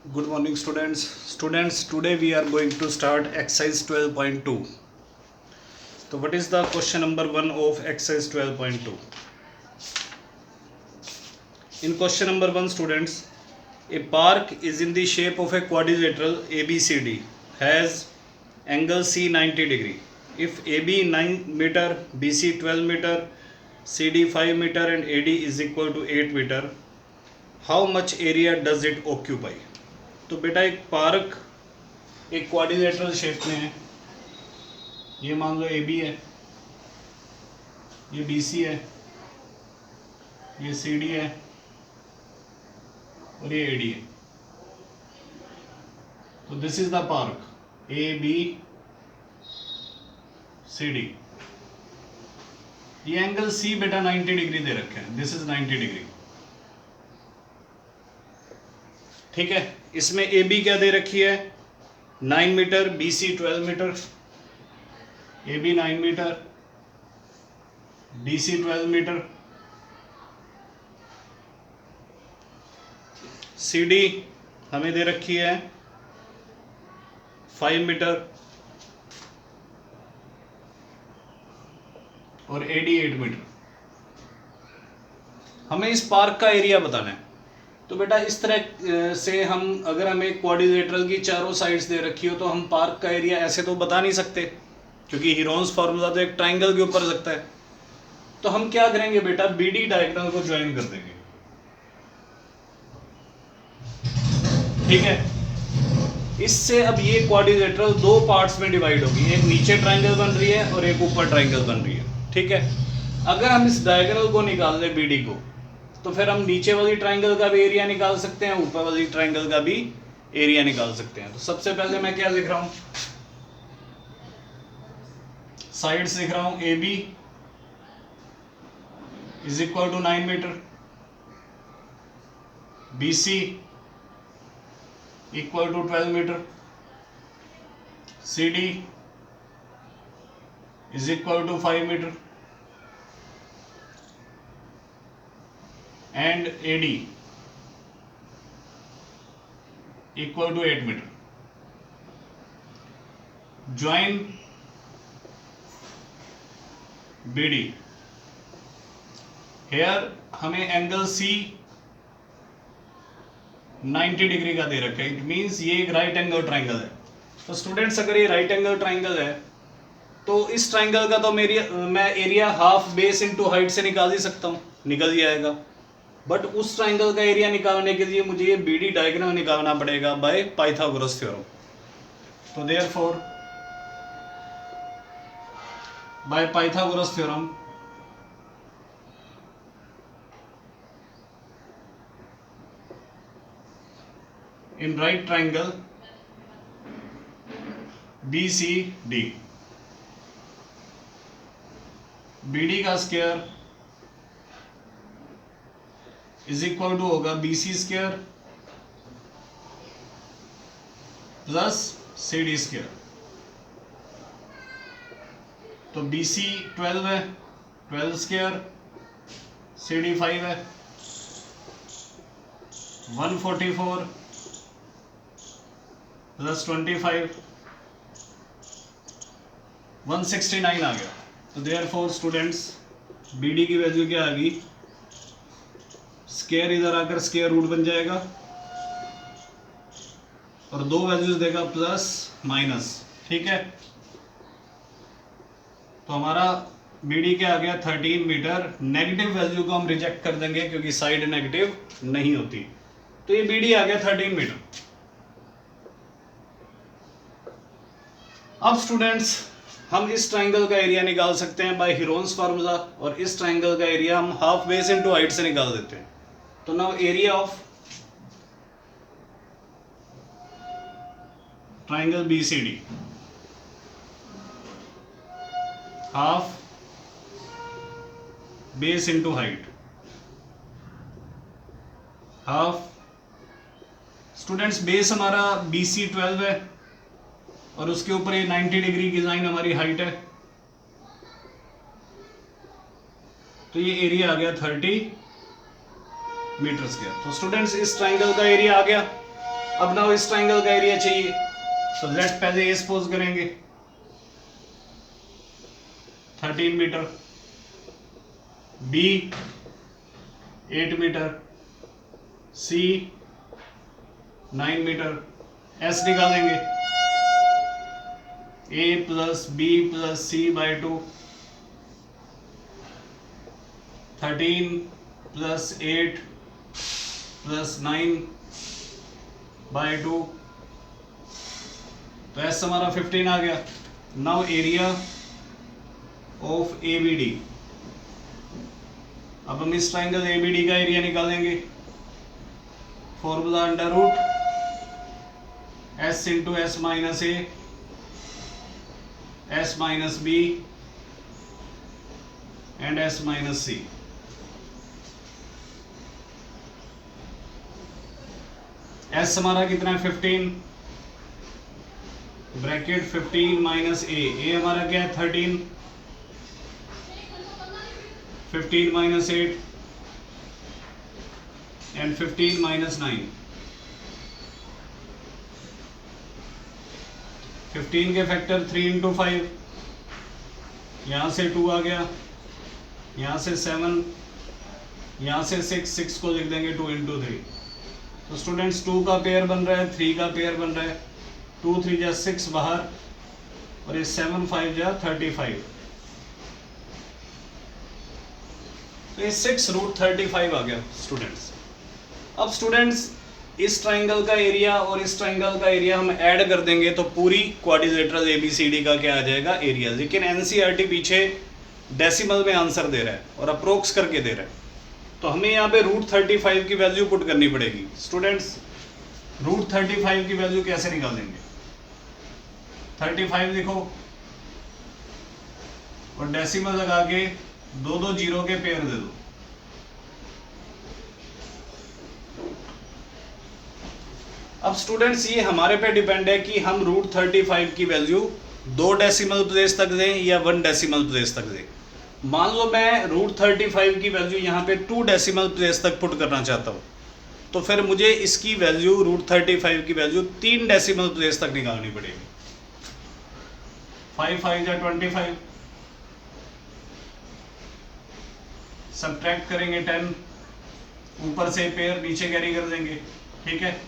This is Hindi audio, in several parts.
Good morning, students. Today we are going to start exercise 12.2. So, what is the question number 1 of exercise 12.2? In question number 1, students, a park is in the shape of a quadrilateral ABCD, has angle C 90 degree. If AB 9 meter, BC 12 meter, CD 5 meter and AD is equal to 8 meter, how much area does it occupy? तो बेटा एक पार्क एक क्वाड्रिलेटरल शेप में है. ये मान लो ए बी है, ये बी सी है, ये सी डी है और ये ए डी है. तो this is the park A B C D. ये एंगल सी बेटा 90 डिग्री दे रखे हैं. This is 90 degree. ठीक है. इसमें ए बी क्या दे रखी है? 9 metre, B C 12 metre, A B 9 metre, B C 12 metre, C D हमें दे रखी है 5 मीटर और ए डी 8 मीटर. हमें इस पार्क का एरिया बताना है. तो बेटा इस तरह से हम अगर हमें क्वाड्रिलेटरल की चारों साइड्स दे रखी हो तो हम पार्क का एरिया ऐसे तो बता नहीं सकते, क्योंकि हीरोन्स फार्मूला तो एक ट्राइंगल के ऊपर लगता है. तो हम क्या करेंगे बेटा, बीडी डायगोनल को ज्वाइन कर देंगे. ठीक है. इससे अब ये क्वाड्रिलेटरल दो पार्ट्स में डिवाइड होगी. एक नीचे ट्राइंगल बन रही है और एक ऊपर ट्राइंगल बन रही है. ठीक है. अगर हम इस डायगोनल को निकाल दें बीडी को, तो फिर हम नीचे वाली ट्राइंगल का भी एरिया निकाल सकते हैं, ऊपर वाली ट्राइंगल का भी एरिया निकाल सकते हैं. तो सबसे पहले मैं क्या लिख रहा हूं, साइड्स लिख रहा हूं. A B is equal to 9 metre, B C equal to 12 metre, C D is equal to 5 metre and AD equal to 8 meter. Join BD. Here हमें एंगल C 90 डिग्री का दे रखा है. इट मीन्स ये एक राइट एंगल ट्राइंगल है. तो स्टूडेंट्स अगर ये राइट एंगल ट्राइंगल है तो इस ट्राइंगल का तो मैं area half base into height से निकाल ही सकता हूँ, निकल ही आएगा. बट उस ट्राइंगल का एरिया निकालने के लिए मुझे ये बीडी डायगोनल निकालना पड़ेगा बाय पाइथागोरस थ्योरम. तो therefore by Pythagoras theorem in right triangle B C D, BD का स्क्वायर इज इक्वल टू होगा B C square plus C D square. तो बी सी 12 है, 12 स्क्वायर, सी डी 5 है, 144 प्लस 25 169 आ गया. तो देयरफॉर स्टूडेंट्स बी डी की वैल्यू क्या आ गई, स्क्वायर इधर आकर स्क्वायर रूट बन जाएगा और दो वैल्यूज देगा प्लस माइनस. ठीक है. तो हमारा बीडी क्या आ गया 13 मीटर. नेगेटिव वैल्यू को हम रिजेक्ट कर देंगे क्योंकि साइड नेगेटिव नहीं होती. तो ये बीडी आ गया 13 मीटर. अब स्टूडेंट्स हम इस ट्राइंगल का एरिया निकाल सकते हैं बाय हीरोन्स फार्मूला, और इस ट्राइंगल का एरिया हम हाफ बेस इनटू हाइट से निकाल देते हैं. तो now area of triangle BCD half base into height, half. Students base हमारा BC 12 है और उसके ऊपर ये 90 डिग्री की लाइन हमारी हाइट है. तो ये एरिया आ गया 30 मीटर स्क्वायर. तो स्टूडेंट्स इस ट्राइंगल का एरिया आ गया. अब ना इस ट्राइंगल का एरिया चाहिए, तो लेट पहले ए सपोज करेंगे 13 metre, B 8 metre, C 9 metre, S निकालेंगे a plus B plus C by 2, 13 plus 8 plus 9 by 2, तो एस हमारा 15 आ गया। Now area of A B D, अब हम इस ट्राइंगल ए बी डी का एरिया निकालेंगे, formula under root S into S minus A S minus B and S minus C. S हमारा कितना है 15, ब्रैकेट 15 माइनस ए हमारा क्या है 13, 15 माइनस 8 एंड 15 माइनस 9, 15 के फैक्टर 3 इंटू 5, यहाँ से 2 आ गया, यहाँ से 7, यहाँ से 6 को लिख देंगे 2 इंटू 3। तो स्टूडेंट्स 2 का पेयर बन रहा है, 3 का पेयर बन रहा है, 2 3 जा 6 बाहर, और ये 7 5 जा 35, तो ये 6 रूट 35 आ गया स्टूडेंट्स। अब स्टूडेंट्स इस ट्राइंगल का एरिया और इस ट्राइंगल का एरिया हम ऐड कर देंगे तो पूरी क्वाड्रिलेटरल एबीसीडी का क्या आ जाएगा एरिया। लेकिन एनसीईआरटी पीछे डेसिमल में आंसर दे रहा है और अप्रोक्स करके दे रहा है, तो हमें यहाँ पे रूट 35 की वैल्यू पुट करनी पड़ेगी। स्टूडेंट्स रूट 35 की वैल्यू कैसे निकालेंगे, 35 लिखो और डेसिमल लगा के दो दो जीरो के पेयर दे दो। अब स्टूडेंट्स ये हमारे पे डिपेंड है कि हम रूट 35 की वैल्यू 2 डेसिमल प्लेस तक दें या 1 डेसिमल प्लेस तक दें। मान लो मैं रूट 35 की वैल्यू यहाँ पे 2 डेसिमल प्लेस तक पुट करना चाहता हूँ, तो फिर मुझे इसकी वैल्यू रूट 35 की वैल्यू 3 डेसिमल प्लेस तक निकालनी पड़ेगी। 5 5 या 25, सब्ट्रैक्ट करेंगे 10, ऊपर से पेयर नीचे कैरी कर देंगे, ठीक है।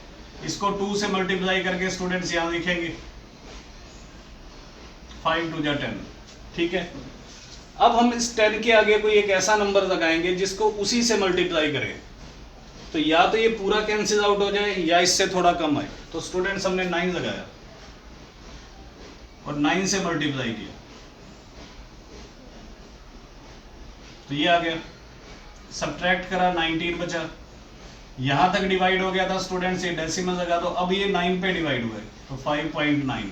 इसको 2 से मल्टीप्लाई करके स्टूडेंट्स यहां लिखेंगे 5 2 जा 10, ठीक है। अब हम इस 10 के आगे कोई एक ऐसा नंबर लगाएंगे जिसको उसी से मल्टीप्लाई करें, तो या तो ये पूरा कैंसिल आउट हो जाए या इससे थोड़ा कम आए। तो स्टूडेंट्स हमने 9 लगाया और 9 से मल्टीप्लाई किया, तो ये आ गया। सब्ट्रैक्ट करा 19 बचा, यहां तक डिवाइड हो गया था स्टूडेंट्स, ये डेसिमल लगा दो, अब ये 9 पे डिवाइड हुआ है तो 5.9।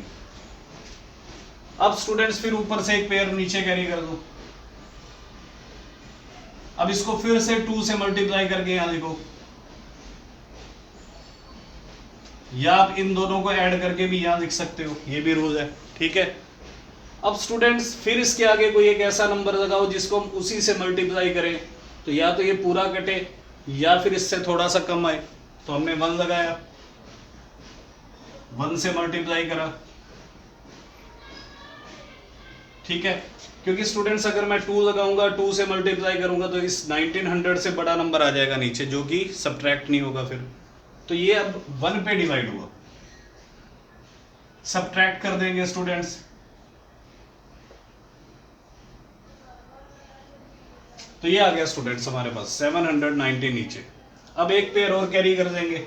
अब स्टूडेंट्स फिर ऊपर से एक पेयर नीचे कैरी कर दो, अब इसको फिर से 2 से मल्टीप्लाई करके यहां लिखो, या आप इन दोनों को ऐड करके भी यहां लिख सकते हो, ये भी रूल है, ठीक है। अब स्टूडेंट्स फिर इसके आगे कोई एक ऐसा नंबर लगाओ जिसको हम उसी से मल्टीप्लाई करें, तो या तो ये पूरा कटे या फिर इससे थोड़ा सा कम आए। तो हमने 1 लगाया, 1 से मल्टीप्लाई करा, ठीक है। क्योंकि स्टूडेंट्स अगर मैं 2 लगाऊंगा, 2 से मल्टीप्लाई करूंगा तो इस 1900 से बड़ा नंबर आ जाएगा नीचे, जो कि सब्ट्रैक्ट नहीं होगा फिर। तो ये अब 1 पे डिवाइड हुआ, सब्ट्रैक्ट कर देंगे स्टूडेंट्स, तो ये आ गया स्टूडेंट्स हमारे पास 790 नीचे। अब एक पेयर और कैरी कर देंगे,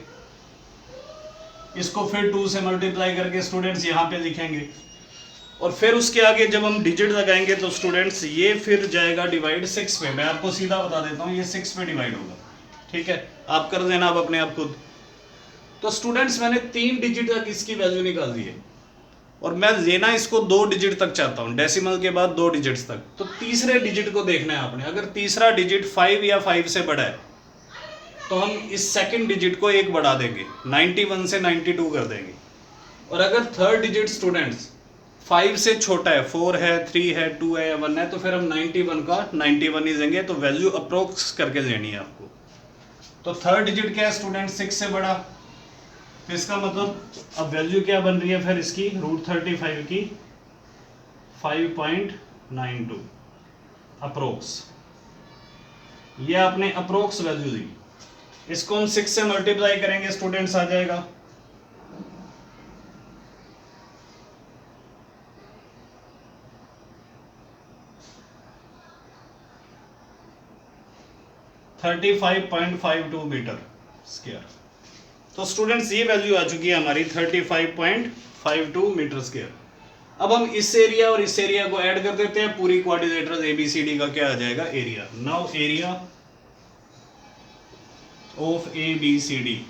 इसको फिर 2 से मल्टीप्लाई करके स्टूडेंट्स यहाँ पे लिखेंगे, और फिर उसके आगे जब हम डिजिट लगाएंगे तो स्टूडेंट्स ये फिर जाएगा डिवाइड 6 पे। मैं आपको सीधा बता देता हूँ, ये 6 पे डिवाइड होगा, ठीक है। आप कर देना आप अपने आप खुद। तो स्टूडेंट्स मैंने 3 डिजिट तक इसकी वैल्यू निकाल दी है, और मैं लेना इसको 2 डिजिट तक चाहता हूं, डेसिमल के बाद 2 डिजिट्स तक। तो तीसरे डिजिट को देखना है आपने, अगर तीसरा डिजिट 5 या 5 से बड़ा है तो हम इस सेकंड डिजिट को 1 बढ़ा देंगे, 91 से 92 कर देंगे। और अगर थर्ड डिजिट स्टूडेंट्स 5 से छोटा है, 4 है, 3 है, 2 है या 1 है, तो फिर हम 91 का 91 ही देंगे। तो वैल्यू अप्रोक्स करके लेनी है आपको। तो थर्ड डिजिट क्या है स्टूडेंट, 6 से बड़ा, तो इसका मतलब अब वैल्यू क्या बन रही है फिर इसकी, √35 की 5.92 अप्रोक्स। ये आपने अप्रोक्स वैल्यू दी, इसको हम 6 से मल्टीप्लाई करेंगे स्टूडेंट्स, आ जाएगा 35.52 मीटर स्क्वायर। तो स्टूडेंट्स ये वैल्यू आ चुकी है हमारी 35.52 मीटर स्क्वायर। अब हम इस एरिया और इस एरिया को ऐड कर देते हैं, पूरी क्वाड्रिलेटरल एबीसीडी का क्या आ जाएगा, area. Now area of ABCD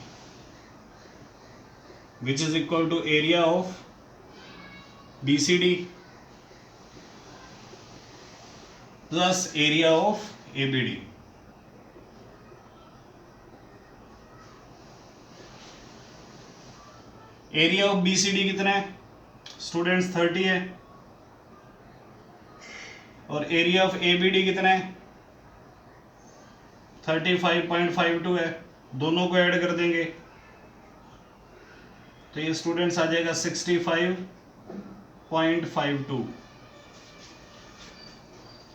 which is equal to area of BCD plus area of ABD. Area of BCD कितना है स्टूडेंट्स, 30 है, और एरिया ऑफ एबीडी कितना है, 35.52 है। दोनों को ऐड कर देंगे तो ये स्टूडेंट्स आ जाएगा 65.52।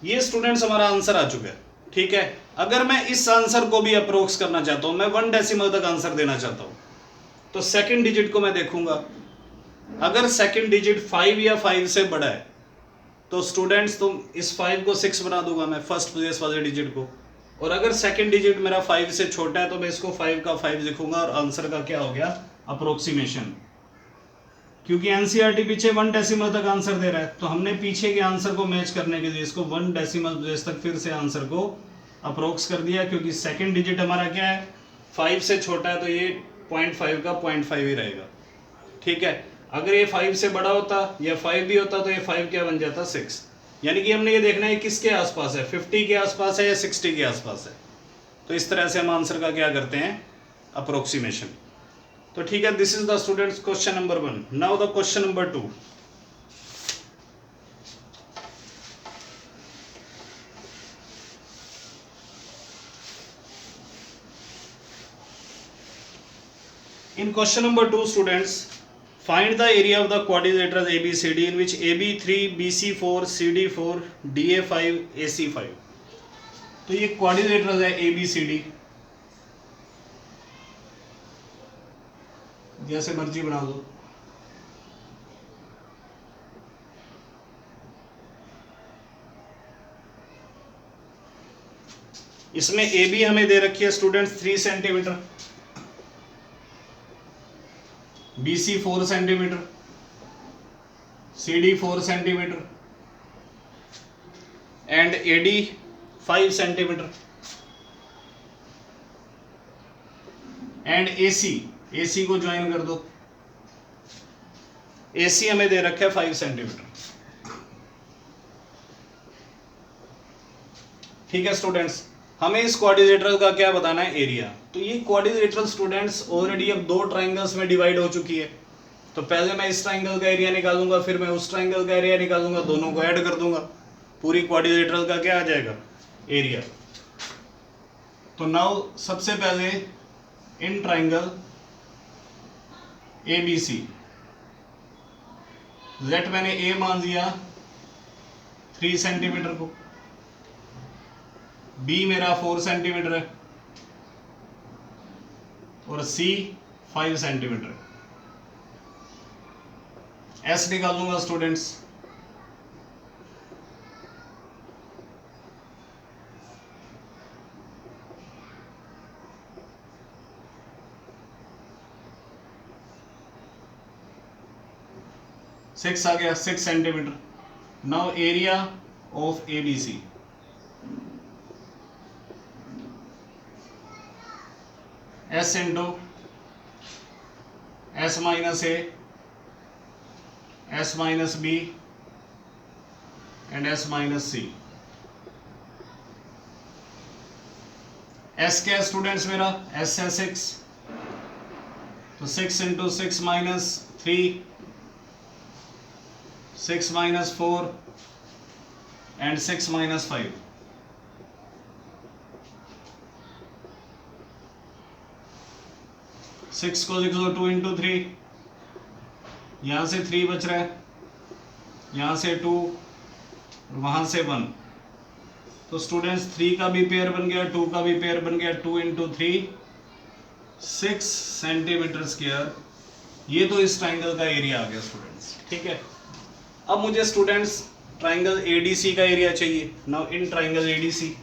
ये स्टूडेंट्स हमारा आंसर आ चुका है। ठीक है, अगर मैं इस आंसर को भी अप्रोक्स करना चाहता हूं, मैं 1 डेसिमल तक आंसर देना चाहता हूं, तो सेकंड डिजिट को मैं देखूंगा। अगर सेकंड डिजिट 5 या 5 से बड़ा है तो स्टूडेंट्स तुम इस 5 को 6 बना दूंगा मैं, फर्स्ट प्लेस वाले डिजिट को। और अगर सेकंड डिजिट मेरा 5 से छोटा है तो मैं इसको 5 का 5 लिखूंगा, और आंसर का क्या हो गया, अप्रोक्सीमेशन। क्योंकि एनसीईआरटी पीछे 1 डेसिमल तक आंसर दे रहा है, तो हमने पीछे के आंसर को मैच करने के लिए इसको 1 डेसिमल प्लेस तक फिर से आंसर को अप्रोक्स कर दिया। क्योंकि सेकंड डिजिट हमारा क्या है, 5 से छोटा है, तो ये 0.5 का 0.5 ही रहेगा। ठीक है, अगर ये 5 से बड़ा होता या 5 भी होता तो ये 5 क्या बन जाता, 6। यानी कि हमने ये देखना है किसके आसपास है, 50 के आसपास है या 60 के आसपास है। तो इस तरह से हम आंसर का क्या करते हैं, अप्रोक्सीमेशन। तो ठीक है, this is the students question number 1। Now the question number 2। In question number 2 students, find the area of the quadrilateral ABCD in which AB3, BC4, CD4, DA5, AC5। तो ये क्वाड्रिलेटरल है ABCD, जैसे मर्जी बना दो। इसमें AB हमें दे रखी है students 3 centimetre, BC 4 centimetre, CD 4 centimetre and AD 5 centimetre and AC को ज्वाइन कर दो। AC हमें दे रखा है 5 सेंटीमीटर। ठीक है स्टूडेंट्स, हमें इस क्वाड्रिलेटरल का क्या बताना है, एरिया। तो ये क्वाड्रिलेटरल स्टूडेंट्स ऑलरेडी अब 2 ट्राइंगल्स में डिवाइड हो चुकी है। तो पहले मैं इस ट्राइंगल का एरिया निकालूंगा, फिर मैं उस ट्राइंगल का एरिया निकालूंगा, दोनों को ऐड कर दूंगा, पूरी क्वाड्रिलेटरल का क्या आ जाएगा, एरिया। तो नाउ सबसे पहले इन ट्राइंगल ABC, लेट मैंने A मान लिया 3 सेंटीमीटर को, B मेरा 4 सेंटीमीटर है और C 5 सेंटीमीटर। S निकालूंगा स्टूडेंट्स, सिक्स आ गया, 6 centimetre. Now area of ABC, S into S minus A, S minus B and S minus C। S क्या है स्टूडेंट्स मेरा, S है 6, तो 6 into 6 minus 3, 6 minus 4 and 6 minus 5। 6 को लिख लो 2 इंटू 3, यहाँ से 3 बच रहा है, यहाँ से 2, वहाँ से 1। तो स्टूडेंट्स 3 का भी पेयर बन गया, 2 का भी पेयर बन गया, 2 इंटू 3 6 सेंटीमीटर स्क्वायर। ये तो इस ट्राइंगल का एरिया आ गया स्टूडेंट्स, ठीक है। अब मुझे स्टूडेंट्स ट्राइंगल एडीसी का एरिया चाहिए। नाउ इन ट्राइंगल एडीसी,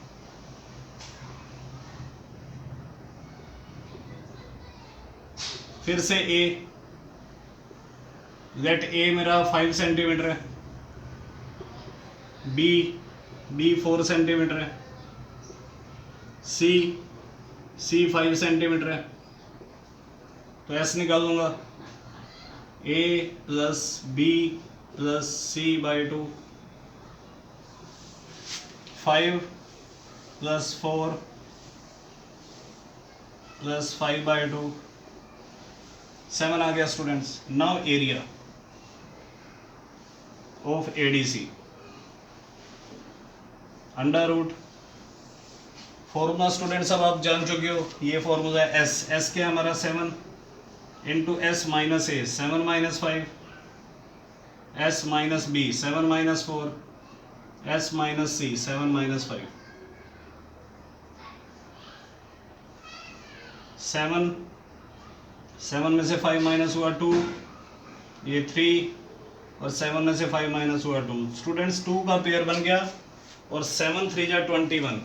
फिर से ए, लेट ए मेरा 5 सेंटीमीटर है, बी 4 सेंटीमीटर है, सी 5 सेंटीमीटर है। तो एस निकालूंगा, A plus B plus C by 2, 5 plus 4 plus 5 by 2, 7 आ गया students. Now area of ADC under root, formula students अब आप जान चुके हो, ये फॉर्मूला है एस क्या हमारा 7 into S minus A 7 minus 5, S minus B 7 minus 4, S minus C 7 minus 5, 7 में से 5 माइनस हुआ 2, ये 3 और 7 में से 5 माइनस हुआ 2। स्टूडेंट्स 2 का पेयर बन गया और 7 3 जा 21।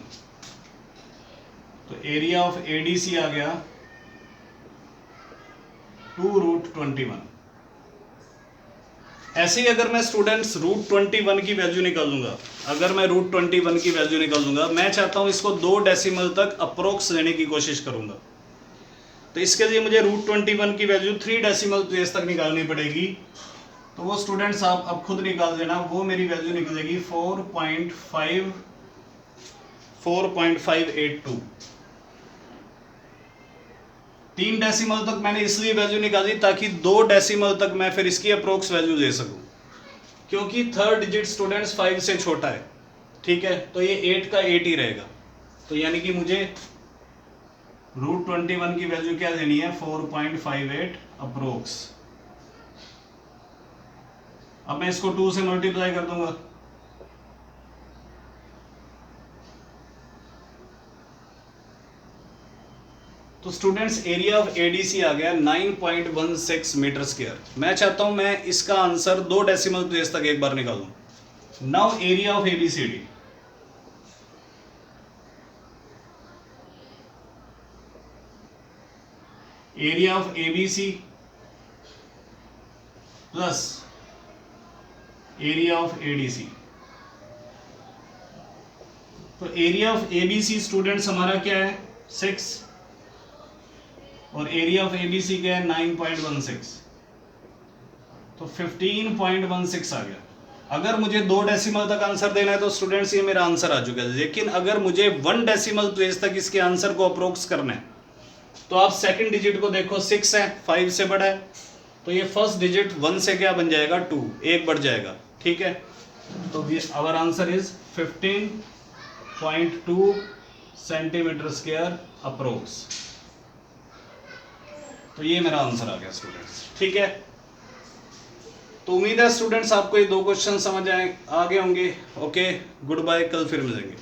तो एरिया ऑफ एडीसी आ गया 2 रूट 21। ऐसे ही अगर मैं स्टूडेंट्स रूट 21 की वैल्यू निकालूंगा, अगर मैं रूट 21 की वैल्यू निकालूंगा, मैं चाहता हूं इसको 2 डेसिमल तक अप्रोक्स लेने की कोशिश करूंगा। तो इसके लिए मुझे रूट 21 की वैल्यू 3 डेसिमल प्लेस तक निकालनी पड़ेगी। तो वो स्टूडेंट्स आप अब खुद निकाल देना, वो मेरी वैल्यू निकलेगी 4.582। 3 डेसिमल तक मैंने इसलिए वैल्यू निकाली ताकि 2 डेसिमल तक मैं फिर इसकी अप्रोक्स वैल्यू ले सकूं, क्योंकि थर्ड डिजिट स्टूडेंट्स 5 से छोटा है, ठीक है। तो ये 8 का 8 ही रहेगा। तो यानी कि मुझे रूट 21 की वैल्यू क्या लेनी है, 4.58 अप्रोक्स। अब मैं इसको 2 से मल्टीप्लाई कर दूंगा, तो स्टूडेंट्स एरिया ऑफ एडीसी आ गया 9.16 मीटर स्क्वायर। मैं चाहता हूं मैं इसका आंसर 2 डेसिमल प्लेस तक एक बार निकालूं। Now area of ABCD, area of ABC plus area of ADC. तो एरिया ऑफ एबीसी स्टूडेंट्स हमारा क्या है 6 और एरिया ऑफ एबीसी क्या है 9.16, तो 15.16 आ गया। अगर मुझे 2 डेसिमल तक आंसर देना है तो स्टूडेंट्स ये मेरा आंसर आ चुका है। लेकिन अगर मुझे 1 डेसिमल प्लेस तक इसके आंसर को अप्रोक्स करना है तो आप सेकंड डिजिट को देखो, 6 है, 5 से बड़ा है, तो ये फर्स्ट डिजिट 1 से क्या बन जाएगा 2, एक बढ़ जाएगा, ठीक है। तो our answer is 15.2 centimetre square approx. तो ये मेरा आंसर आ गया स्टूडेंट्स, ठीक है। तो उम्मीद है स्टूडेंट्स आपको ये 2 क्वेश्चन समझ आ गए होंगे। ओके, गुड बाय, कल फिर मिलेंगे।